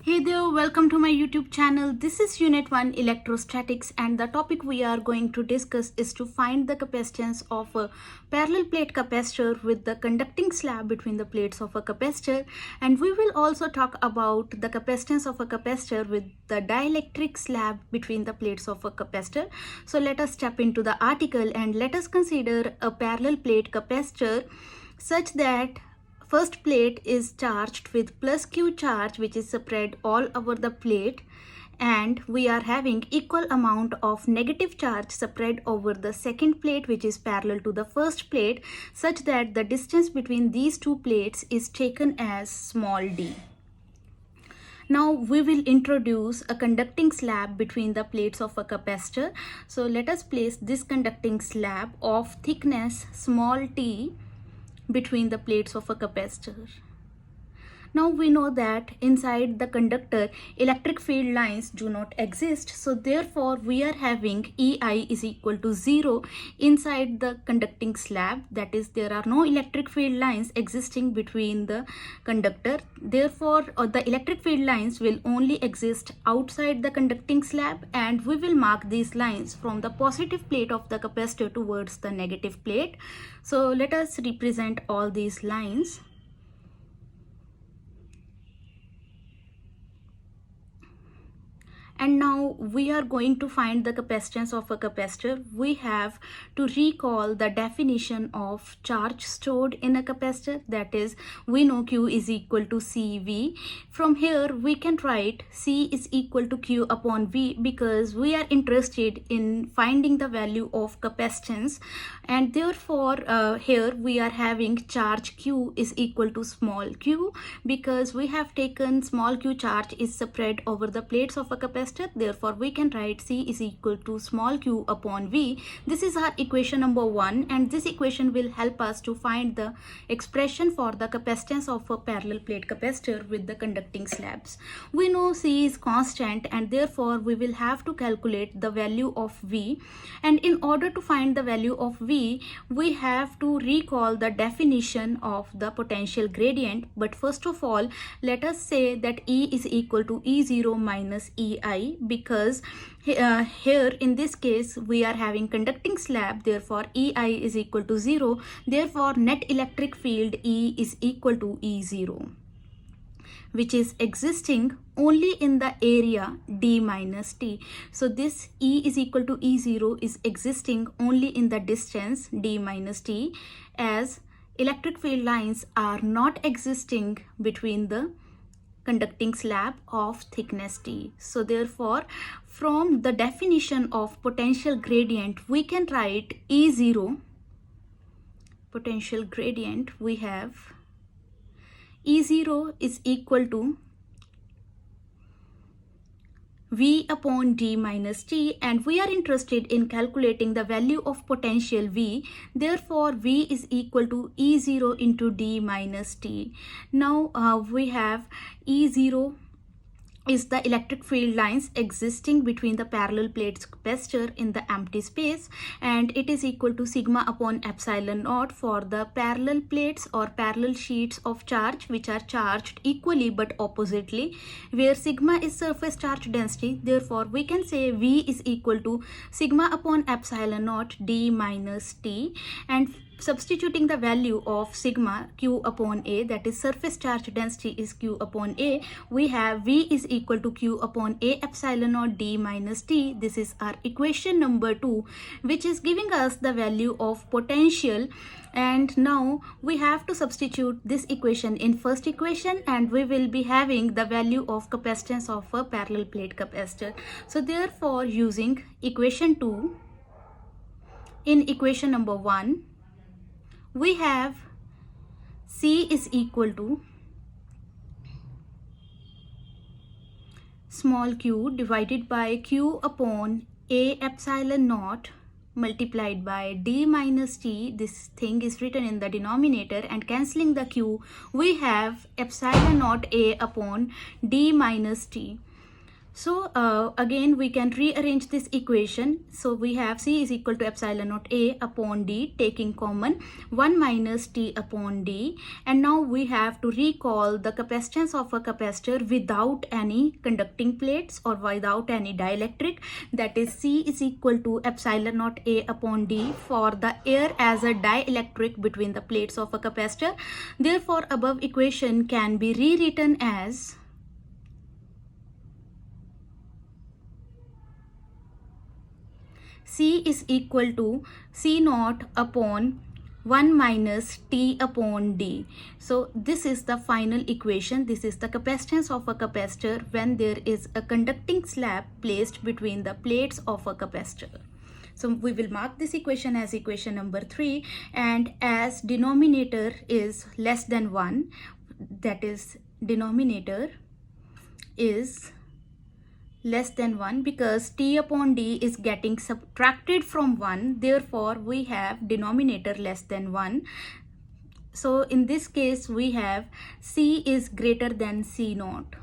Hey there, welcome to my YouTube channel. This is Unit 1 Electrostatics, and the topic we are going to discuss is to find the capacitance of a parallel plate capacitor with the conducting slab between the plates of a capacitor, and we will also talk about the capacitance of a capacitor with the dielectric slab between the plates of a capacitor. So let us step into the article and let us consider a parallel plate capacitor such that first plate is charged with plus Q charge, which is spread all over the plate, and we are having equal amount of negative charge spread over the second plate, which is parallel to the first plate, such that the distance between these two plates is taken as small d. Now we will introduce a conducting slab between the plates of a capacitor. So let us place this conducting slab of thickness small t between the plates of a capacitor. Now we know that inside the conductor electric field lines do not exist, so therefore we are having EI is equal to 0 inside the conducting slab, that is there are no electric field lines existing between the conductor. Therefore the electric field lines will only exist outside the conducting slab, and we will mark these lines from the positive plate of the capacitor towards the negative plate. So let us represent all these lines. And now we are going to find the capacitance of a capacitor. We have to recall the definition of charge stored in a capacitor, that is we know Q is equal to CV. From here we can write C is equal to Q upon V because we are interested in finding the value of capacitance, and therefore here we are having charge Q is equal to small q because we have taken small q charge is spread over the plates of a capacitor. Therefore we can write C is equal to small q upon V. This is our equation number 1, and this equation will help us to find the expression for the capacitance of a parallel plate capacitor with the conducting slabs. We know C is constant, and therefore we will have to calculate the value of V, and in order to find the value of V we have to recall the definition of the potential gradient. But first of all let us say that E is equal to E0 minus EI, because here in this case we are having conducting slab, therefore EI is equal to 0, therefore net electric field E is equal to E0, which is existing only in the area d minus t. So this E is equal to E0 is existing only in the distance d minus t, as electric field lines are not existing between the conducting slab of thickness t. So therefore from the definition of potential gradient we can write E0 potential gradient. We have E0 is equal to V upon d minus t, and we are interested in calculating the value of potential V. Therefore V is equal to E0 into d minus t. Now we have E0 is the electric field lines existing between the parallel plates capacitor in the empty space, and it is equal to sigma upon epsilon naught for the parallel plates or parallel sheets of charge which are charged equally but oppositely, where sigma is surface charge density. Therefore we can say V is equal to sigma upon epsilon naught d minus t, and substituting the value of sigma q upon a, that is surface charge density is q upon a, we have V is equal to q upon a epsilon naught d minus t. This is our equation number 2, which is giving us the value of potential. And now we have to substitute this equation in first equation, and we will be having the value of capacitance of a parallel plate capacitor. So therefore using equation 2, in equation number 1 we have C is equal to small q divided by q upon a epsilon naught multiplied by d minus t. This thing is written in the denominator, and cancelling the q we have epsilon naught a upon d minus t. So again we can rearrange this equation. So we have C is equal to epsilon naught A upon D, taking common 1 minus T upon D. And now we have to recall the capacitance of a capacitor without any conducting plates or without any dielectric. That is C is equal to epsilon naught A upon D for the air as a dielectric between the plates of a capacitor. Therefore above equation can be rewritten as C is equal to C naught upon 1 minus T upon D. So this is the final equation. This is the capacitance of a capacitor when there is a conducting slab placed between the plates of a capacitor. So we will mark this equation as equation number 3, and as denominator is less than 1, that is denominator is less than 1 because T upon D is getting subtracted from 1. Therefore we have denominator less than 1. So in this case we have C is greater than C naught.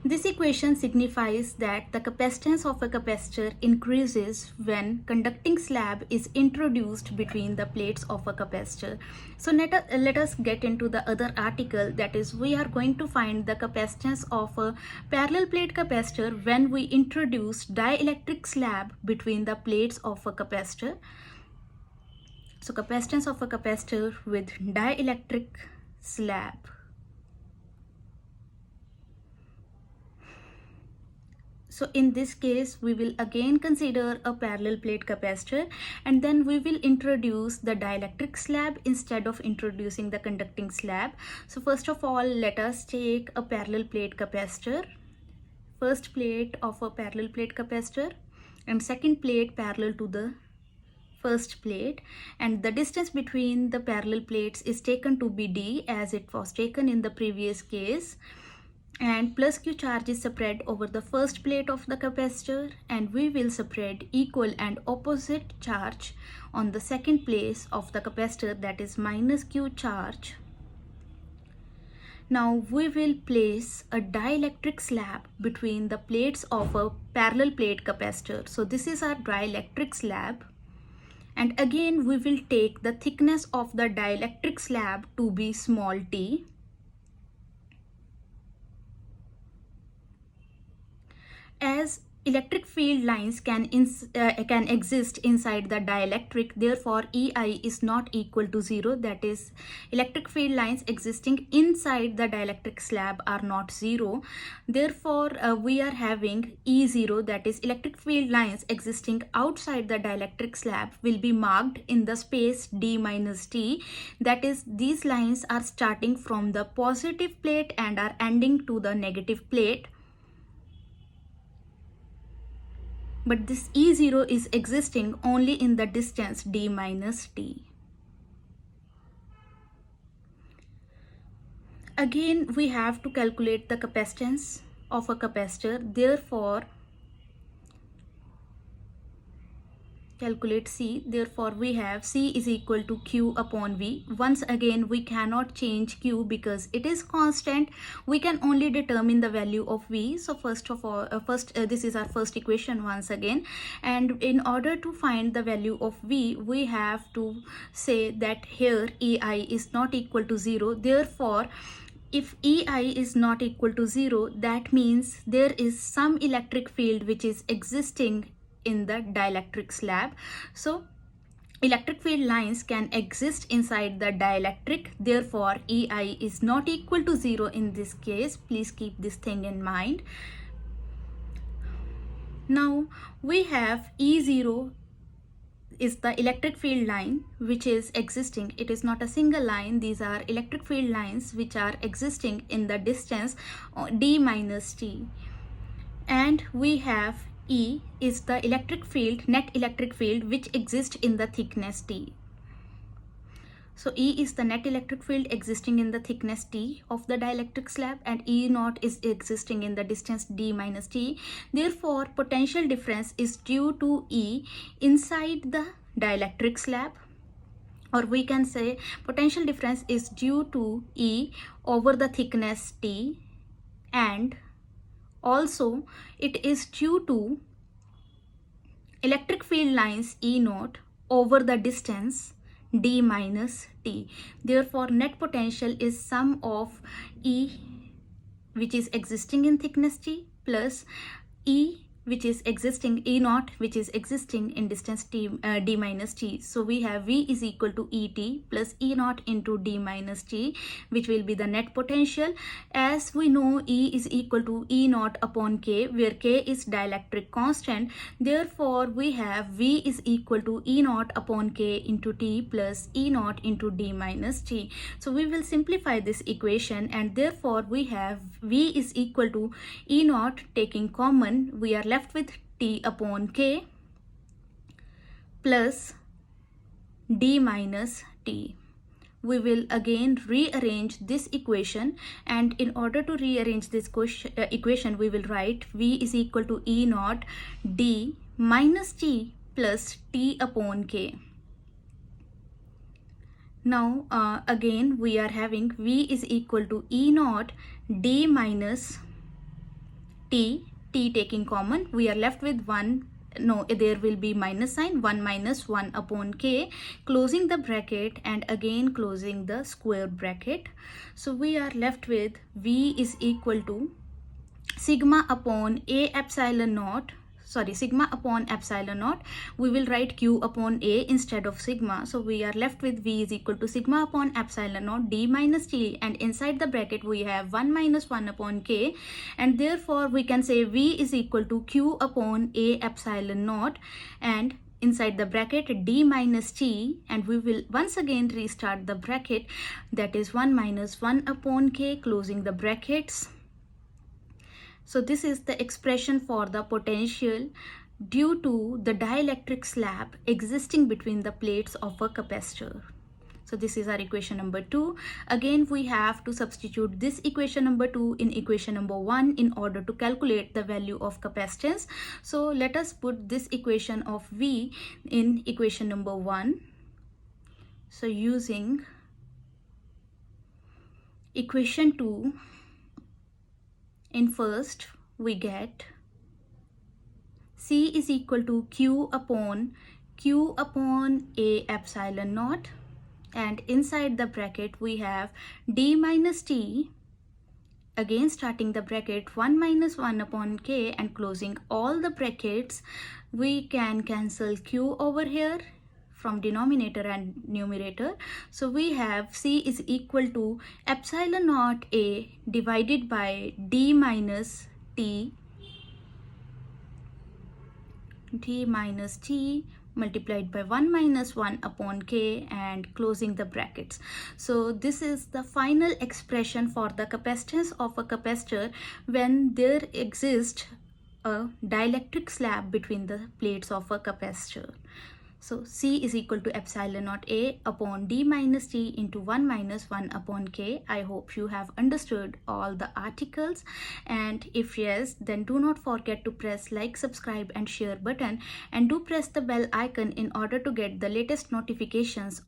This equation signifies that the capacitance of a capacitor increases when conducting slab is introduced between the plates of a capacitor. So let us get into the other article, that is we are going to find the capacitance of a parallel plate capacitor when we introduce dielectric slab between the plates of a capacitor. So capacitance of a capacitor with dielectric slab. So in this case we will again consider a parallel plate capacitor, and then we will introduce the dielectric slab instead of introducing the conducting slab. So first of all let us take a parallel plate capacitor, first plate of a parallel plate capacitor and second plate parallel to the first plate, and the distance between the parallel plates is taken to be D as it was taken in the previous case. And plus Q charge is spread over the first plate of the capacitor, and we will spread equal and opposite charge on the second place of the capacitor, that is minus Q charge. Now we will place a dielectric slab between the plates of a parallel plate capacitor. So this is our dielectric slab, and again we will take the thickness of the dielectric slab to be small t. As electric field lines can exist inside the dielectric, therefore EI is not equal to 0. That is, electric field lines existing inside the dielectric slab are not 0. Therefore we are having E0, that is electric field lines existing outside the dielectric slab will be marked in the space D minus T. That is, these lines are starting from the positive plate and are ending to the negative plate. But this E0 is existing only in the distance D minus T. Again, we have to calculate the capacitance of a capacitor. Therefore, calculate C. Therefore, we have C is equal to Q upon V. Once again, we cannot change Q because it is constant. We can only determine the value of V. So first of all, this is our first equation once again. And in order to find the value of V, we have to say that here EI is not equal to 0. Therefore, if EI is not equal to 0, that means there is some electric field which is existing in the dielectric slab. So electric field lines can exist inside the dielectric. Therefore EI is not equal to 0 in this case. Please keep this thing in mind. Now we have E0 is the electric field line which is existing. It is not a single line. These are electric field lines which are existing in the distance D minus T. And we have E is the electric field, net electric field which exists in the thickness T. So E is the net electric field existing in the thickness T of the dielectric slab, and E naught is existing in the distance D minus T. Therefore, potential difference is due to E inside the dielectric slab, or we can say potential difference is due to E over the thickness T, and also it is due to electric field lines E naught over the distance d minus t. Therefore, net potential is sum of E which is existing in thickness t plus E which is existing E naught which is existing in distance t d minus t. So we have V is equal to Et plus E naught into d minus t, which will be the net potential. As we know, E is equal to E naught upon K, where K is dielectric constant. Therefore we have V is equal to E naught upon K into T plus E naught into d minus t. So we will simplify this equation, and therefore we have V is equal to E naught, taking common we are left with T upon K plus d minus t. We will again rearrange this equation, and in order to rearrange this equation we will write V is equal to E naught d minus t plus T upon K. Now again we are having V is equal to E naught d minus t, taking common we are left with 1, no, there will be minus sign, 1 minus 1 upon K, closing the bracket and again closing the square bracket. So we are left with V is equal to sigma upon epsilon naught, sigma upon epsilon naught. We will write Q upon A instead of sigma. So we are left with V is equal to sigma upon epsilon naught d minus t, and inside the bracket we have 1 minus 1 upon K, and therefore we can say V is equal to Q upon A epsilon naught, and inside the bracket d minus t, and we will once again restart the bracket, that is 1 minus 1 upon K, closing the brackets. So this is the expression for the potential due to the dielectric slab existing between the plates of a capacitor. So this is our equation number 2. Again we have to substitute this equation number 2 in equation number 1 in order to calculate the value of capacitance. So let us put this equation of V in equation number 1. So using equation 2, in first we get C is equal to Q upon A epsilon naught, and inside the bracket we have d minus t, again starting the bracket 1 minus 1 upon K and closing all the brackets. We can cancel Q over here from denominator and numerator. So we have C is equal to epsilon naught A divided by d minus t multiplied by 1 minus 1 upon K and closing the brackets. So this is the final expression for the capacitance of a capacitor when there exists a dielectric slab between the plates of a capacitor. So C is equal to epsilon naught A upon d minus t into 1 minus 1 upon K. I hope you have understood all the articles, and if yes, then do not forget to press like, subscribe and share button, and do press the bell icon in order to get the latest notifications